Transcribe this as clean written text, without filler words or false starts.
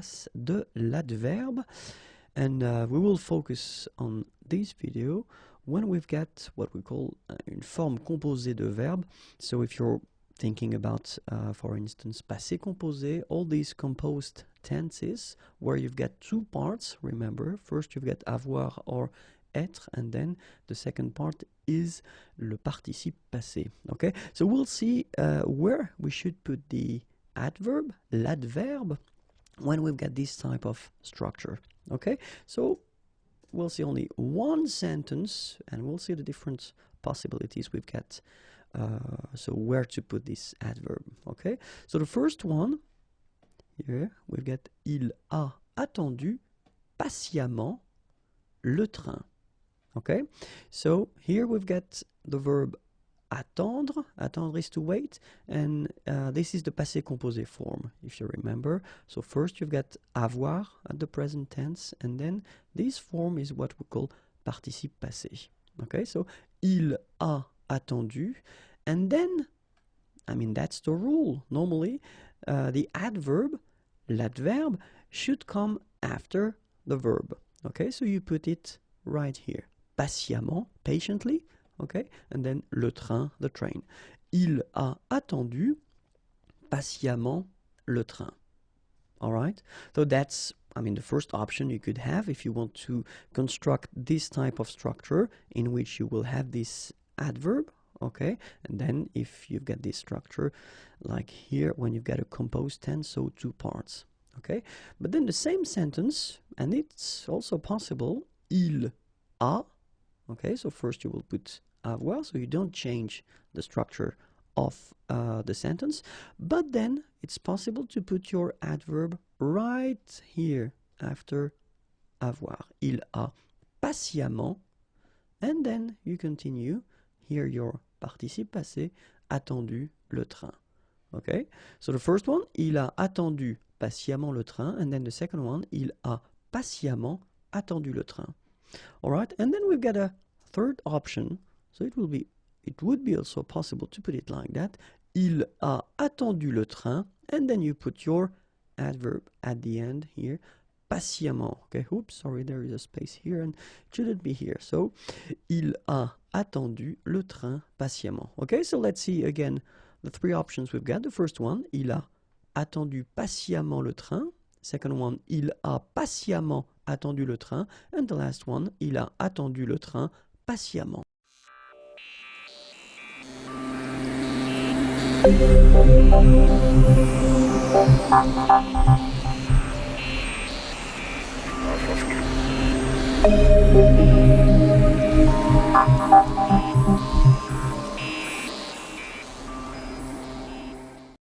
place de l'adverbe. And we will focus on this video when we've got what we call une forme composée de verbe. So if you're thinking about, for instance, passé composé, all these composed tenses where you've got two parts, remember, first you've got avoir or être, and then the second part is le participe passé. Okay, so we'll see where we should put the adverb, l'adverbe, when we've got this type of structure. Okay, so we'll see only one sentence and we'll see the different possibilities we've got. So where to put this adverb. Okay, so the first one here we've got il a attendu patiemment le train. Okay, so here we've got the verb attendre. Attendre is to wait, and this is the passé composé form, if you remember. So first you've got avoir at the present tense, and then this form is what we call participe passé. Okay, so il a attendu, and then, I mean, that's the rule. Normally, the adverb, l'adverbe, should come after the verb. Okay, so you put it right here. Patiemment, patiently, okay, and then le train, the train. Il a attendu patiemment le train. All right, so that's, I mean, the first option you could have if you want to construct this type of structure in which you will have this adverb, okay, and then if you've got this structure like here when you've got a composed tense, so two parts, okay, but then the same sentence, and it's also possible, il a. Okay, so first you will put avoir, so you don't change the structure of the sentence, but then it's possible to put your adverb right here after avoir. Il a patiemment, and then you continue here your participe passé, attendu le train. Okay, so the first one, il a attendu patiemment le train, and then the second one, il a patiemment attendu le train. All right, and then we've got a third option, so it would be also possible to put it like that. Il a attendu le train, and then you put your adverb at the end here, patiemment. Okay, oops, sorry, there is a space here and it shouldn't be here. So, il a attendu le train patiemment. Okay, so let's see again the three options we've got. The first one, il a attendu patiemment le train. Second one, il a patiemment attendu le train. And the last one, il a attendu le train patiemment.